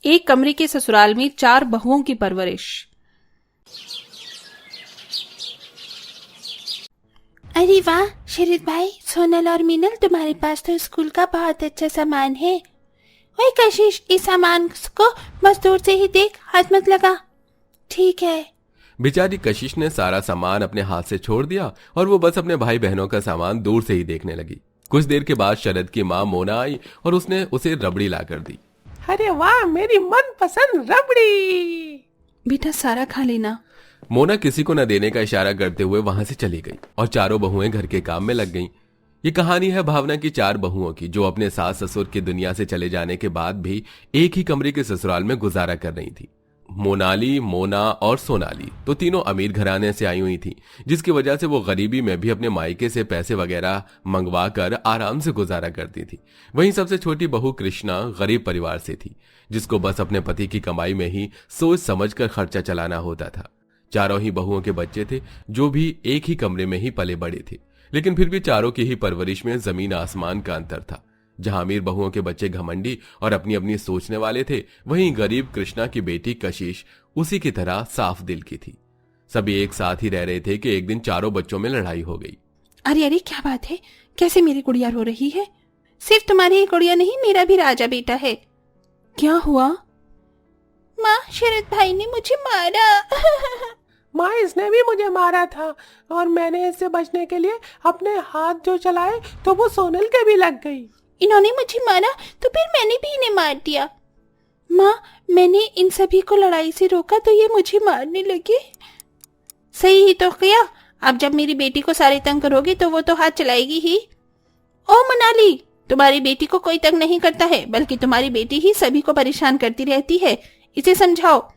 एक कमरे के ससुराल में 4 बहुओं की परवरिश। अरे वाह शरद भाई, सोनल और मीनल, तुम्हारे पास तो स्कूल का बहुत अच्छा सामान है। ओए कशिश, इस सामान को बस दूर से ही देख, हाथ मत लगा। ठीक है। बेचारी कशिश ने सारा सामान अपने हाथ से छोड़ दिया और वो बस अपने भाई बहनों का सामान दूर से ही देखने लगी। कुछ देर के बाद शरद की माँ मोना आई और उसने उसे रबड़ी ला कर दी। अरे वाह, मेरी मनपसंद रबड़ी। बेटा सारा खा लेना। मोना किसी को न देने का इशारा करते हुए वहां से चली गई और चारों बहुएं घर के काम में लग गईं। ये कहानी है भावना की 4 बहुओं की, जो अपने सास ससुर की दुनिया से चले जाने के बाद भी एक ही कमरे के ससुराल में गुजारा कर रही थी। मोनाली, मोना और सोनाली तो तीनों अमीर घराने से आई हुई थी, जिसकी वजह से वो गरीबी में भी अपने मायके से पैसे वगैरह मंगवा कर आराम से गुजारा करती थी। वहीं सबसे छोटी बहू कृष्णा गरीब परिवार से थी, जिसको बस अपने पति की कमाई में ही सोच समझकर खर्चा चलाना होता था। चारों ही बहुओं के बच्चे थे, जो भी एक ही कमरे में ही पले बड़े थे, लेकिन फिर भी चारों की ही परवरिश में जमीन आसमान का अंतर था। जहां अमीर बहुओं के बच्चे घमंडी और अपनी अपनी सोचने वाले थे, वहीं गरीब कृष्णा की बेटी कशिश उसी की तरह साफ दिल की थी। सभी एक साथ ही रह रहे थे कि एक दिन चारों बच्चों में लड़ाई हो गई। अरे अरे क्या बात है, कैसे मेरी गुड़िया रो रही है? सिर्फ तुम्हारी ही गुड़िया नहीं, मेरा भी राजा बेटा है। क्या हुआ? माँ, शरद भाई ने मुझे मारा। माँ, इसने भी मुझे मारा था और मैंने इससे बचने के लिए अपने हाथ जो चलाए तो वो सोनल के भी लग गई। इन्होंने मुझे मारा तो फिर मैंने भी इन्हें मार दिया। माँ, मैंने इन सभी को लड़ाई से रोका तो ये मुझे मारने लगे। सही ही तो किया। अब जब मेरी बेटी को सारे तंग करोगे तो वो तो हाथ चलाएगी ही। ओ मनाली, तुम्हारी बेटी को कोई तंग नहीं करता है, बल्कि तुम्हारी बेटी ही सभी को परेशान करती रहती है। इसे समझाओ।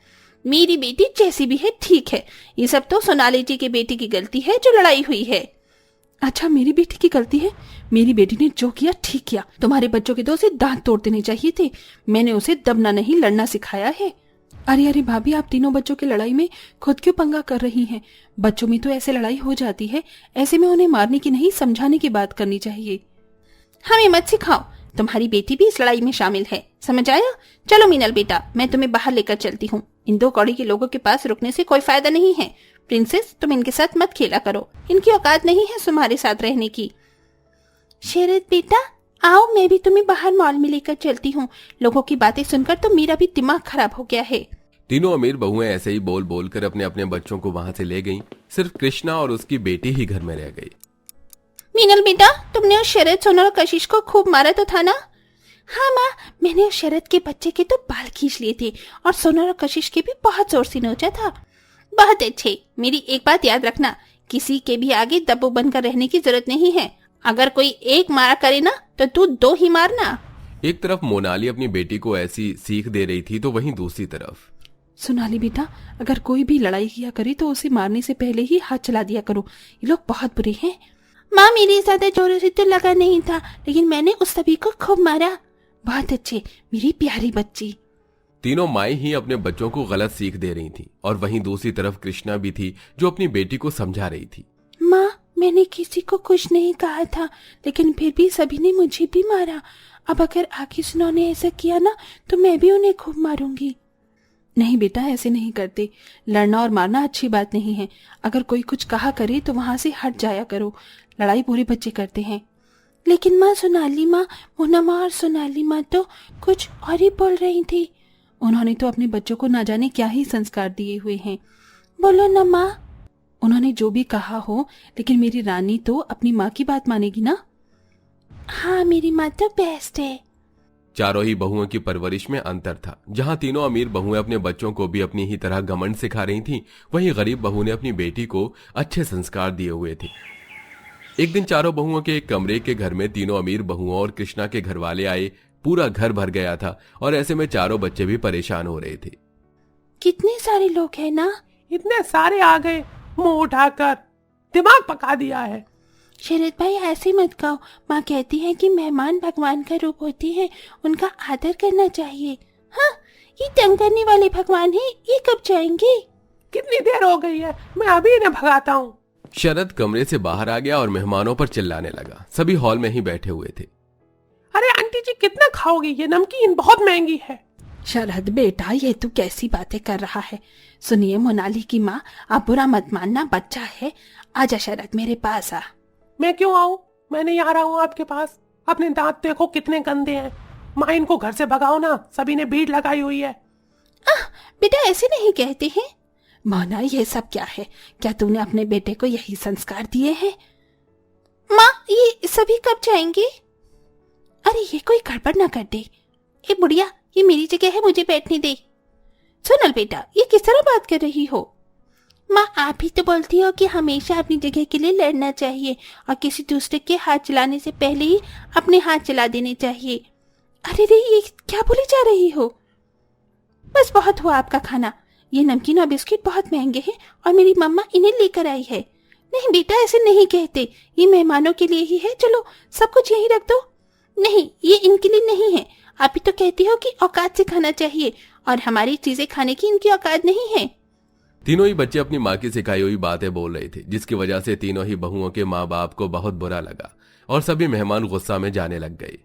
मेरी बेटी जैसी भी है ठीक है, ये सब तो सोनाली जी की बेटी की गलती है जो लड़ाई हुई है। अच्छा, मेरी बेटी की गलती है? मेरी बेटी ने जो किया ठीक किया। तुम्हारे बच्चों के तो उसे दांत तोड़ देने चाहिए थे। मैंने उसे दबना नहीं लड़ना सिखाया है। अरे अरे भाभी, आप तीनों बच्चों की लड़ाई में खुद क्यों पंगा कर रही हैं? बच्चों में तो ऐसे लड़ाई हो जाती है। ऐसे में उन्हें मारने की नहीं, समझाने की बात करनी चाहिए। हमें मत सिखाओ, तुम्हारी बेटी भी इस लड़ाई में शामिल है, समझ आया? चलो मीनल बेटा, मैं तुम्हें बाहर लेकर चलती हूँ। इन 2 कौड़ी के लोगों के पास रुकने से कोई फायदा नहीं है। प्रिंसेस, तुम इनके साथ मत खेला करो, इनकी औकात नहीं है तुम्हारे साथ रहने की। शरद बेटा आओ, मैं भी तुम्हें बाहर मॉल में लेकर चलती हूँ। लोगों की बातें सुनकर तो मेरा भी दिमाग खराब हो गया है। तीनों अमीर बहुएं ऐसे ही बोल बोल कर अपने अपने बच्चों को वहां से ले गईं। सिर्फ कृष्णा और उसकी बेटी ही घर में रह गई। मीनल बेटा, तुमने उस शरद, सोनल और कशिश को खूब मारा तो था ना? हाँ माँ, मैंने उस शरद के बच्चे के तो बाल खींच लिए थे और सोनल और कशिश के भी बहुत जोर से नोचा था। बहुत अच्छे। मेरी एक बात याद रखना, किसी के भी आगे दब्बू बनकर रहने की जरूरत नहीं है। अगर कोई एक मारा करे ना तो तू 2 ही मारना। एक तरफ मोनाली अपनी बेटी को ऐसी सीख दे रही थी, तो वहीं दूसरी तरफ सोनाली बेटा, अगर कोई भी लड़ाई किया करे तो उसे मारने से पहले ही हाथ चला दिया करो। ये लोग बहुत बुरे हैं। माँ, मेरे ज्यादा जोरों से तो लगा नहीं था, लेकिन मैंने उस सभी को खूब मारा। बहुत अच्छे मेरी प्यारी बच्ची। तीनों माई ही अपने बच्चों को गलत सीख दे रही थी और वहीं दूसरी तरफ कृष्णा भी थी, जो अपनी बेटी को समझा रही थी। माँ, मैंने किसी को कुछ नहीं कहा था, लेकिन फिर भी सभी ने मुझे भी मारा। अब अगर आगे उन्होंने ऐसा किया ना तो मैं भी उन्हें खूब मारूंगी। नहीं बेटा, ऐसे नहीं करते। लड़ना और मारना अच्छी बात नहीं है। अगर कोई कुछ कहा करे तो वहां से हट जाया करो। लड़ाई पूरे बच्चे करते हैं। लेकिन माँ, सोनाली माँ, मोना माँ और सोनाली माँ तो कुछ और ही बोल रही थी। उन्होंने तो अपने बच्चों को ना जाने क्या ही संस्कार दिए हुए हैं। बोलो ना माँ। उन्होंने जो भी कहा हो, लेकिन मेरी रानी तो अपनी माँ की बात मानेगी ना। हाँ, मेरी माँ तो बेस्ट है। चारों ही बहुओं की परवरिश में अंतर था। जहां तीनों अमीर बहुएं अपने बच्चों को भी अपनी ही तरह घमंड सिखा रही थीं, वहीं गरीब बहू ने अपनी बेटी को अच्छे संस्कार दिए हुए थे। एक दिन चारों बहुओं के एक कमरे के घर में तीनों अमीर बहुओं और कृष्णा के घर वाले आए। पूरा घर भर गया था और ऐसे में चारों बच्चे भी परेशान हो रहे थे। कितने सारे लोग हैं ना? इतने सारे आ गए, मुंह उठाकर दिमाग पका दिया है। शरद भाई, ऐसे मत कहो। माँ कहती है कि मेहमान भगवान का रूप होते हैं, उनका आदर करना चाहिए। हाँ, ये तंग करने वाले भगवान हैं, ये कब जाएंगे? कितनी देर हो गई है, मैं अभी इन्हें भगाता हूँ। शरद कमरे से बाहर आ गया और मेहमानों पर चिल्लाने लगा। सभी हॉल में ही बैठे हुए थे। अरे आंटी जी, कितना खाओगी? ये नमकीन बहुत महंगी है। शरद बेटा, ये तू कैसी बातें कर रहा है? सुनिए मोनाली की माँ, आप बुरा मत मानना, बच्चा है। आजा शरद, मेरे पास आ। मैं क्यों आऊं? मैं नहीं आ रहा हूं आपके पास। अपने दांत देखो कितने गंदे हैं। माँ, इनको घर से भगाओ ना, सभी ने भीड़ लगाई हुई है। बेटा ऐसे नहीं कहते हैं। मोना, ये सब क्या है? क्या तूने अपने बेटे को यही संस्कार दिए हैं? माँ, ये सभी कब जाएंगे? अरे ये कोई गड़बड़ ना कर दे। ए बुढ़िया, ये मेरी जगह है, मुझे बैठने दे। सोनल बेटा, ये किस तरह बात कर रही हो? माँ, आप ही तो बोलती हो कि हमेशा अपनी जगह के लिए लड़ना चाहिए और किसी दूसरे के हाथ चलाने से पहले ही अपने हाथ चला देने चाहिए। अरे रे, ये क्या बोली जा रही हो? बस बहुत हुआ आपका खाना। ये नमकीन और बिस्किट बहुत महंगे हैं और मेरी मम्मा इन्हें लेकर आई है। नहीं बेटा, ऐसे नहीं कहते, ये मेहमानों के लिए ही है। चलो सब कुछ यहीं रख दो। नहीं, ये इनके लिए नहीं है। आप ही तो कहती हो कि औकात से खाना चाहिए और हमारी चीजें खाने की इनकी औकात नहीं है। तीनों ही बच्चे अपनी माँ की सिखाई हुई बातें बोल रहे थे, जिसकी वजह से तीनों ही बहुओं के माँ बाप को बहुत बुरा लगा और सभी मेहमान गुस्सा में जाने लग गए।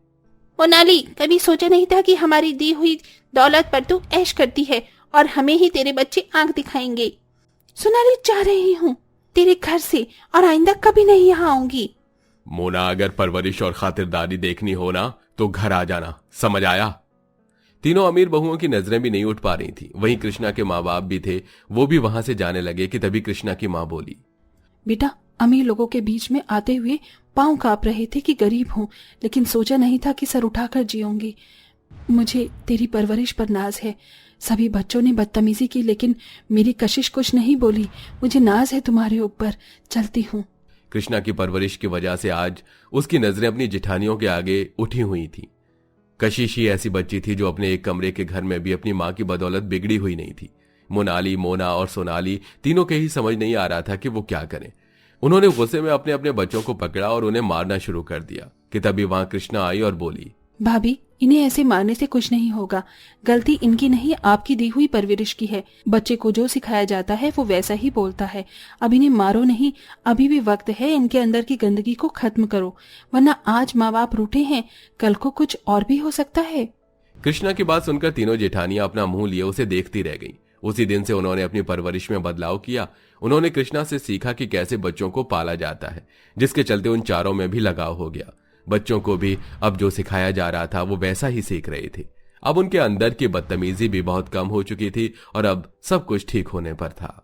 मोनाली, कभी सोचा नहीं था कि हमारी दी हुई दौलत पर तू ऐश करती है और हमें ही तेरे बच्चे आंख दिखाएंगे। सोनाली, जा रही हूँ तेरे घर से और आइंदा कभी नहीं यहाँ आऊंगी। मोना, अगर परवरिश और खातिरदारी देखनी हो ना तो घर आ जाना, समझ आया? तीनों अमीर बहुओं की नजरें भी नहीं उठ पा रही थी। वहीं कृष्णा के माँ बाप भी थे, वो भी वहां से जाने लगे कि तभी कृष्णा की माँ बोली, बेटा, अमीर लोगों के बीच में आते हुए पांव कांप रहे थे कि गरीब हूं, लेकिन सोचा नहीं था कि सर उठाकर जीऊंगी। मुझे तेरी परवरिश पर नाज है। सभी बच्चों ने बदतमीजी की, लेकिन मेरी कशिश कुछ नहीं बोली। मुझे नाज है तुम्हारे ऊपर। चलती हूँ। कृष्णा की परवरिश की वजह से आज उसकी नजरें अपनी जिठानियों के आगे उठी हुई थी। कशिश ही ऐसी बच्ची थी जो अपने एक कमरे के घर में भी अपनी माँ की बदौलत बिगड़ी हुई नहीं थी। मोनाली, मोना और सोनाली तीनों के ही समझ नहीं आ रहा था कि वो क्या करें। उन्होंने गुस्से में अपने अपने बच्चों को पकड़ा और उन्हें मारना शुरू कर दिया कि तभी वहां कृष्णा आई और बोली, भाभी, इन्हें ऐसे मारने से कुछ नहीं होगा। गलती इनकी नहीं, आपकी दी हुई परवरिश की है। बच्चे को जो सिखाया जाता है वो वैसा ही बोलता है। अब इन्हें मारो नहीं, अभी भी वक्त है। इनके अंदर की गंदगी को खत्म करो, वरना आज माँ बाप रूठे हैं, कल को कुछ और भी हो सकता है। कृष्णा की बात सुनकर तीनों जेठानियां अपना मुंह लिए उसे देखती रह गईं। उसी दिन से उन्होंने अपनी परवरिश में बदलाव किया। उन्होंने कृष्णा से सीखा कि कैसे बच्चों को पाला जाता है, जिसके चलते उन चारों में भी लगाव हो गया। बच्चों को भी अब जो सिखाया जा रहा था वो वैसा ही सीख रहे थे। अब उनके अंदर की बदतमीजी भी बहुत कम हो चुकी थी और अब सब कुछ ठीक होने पर था।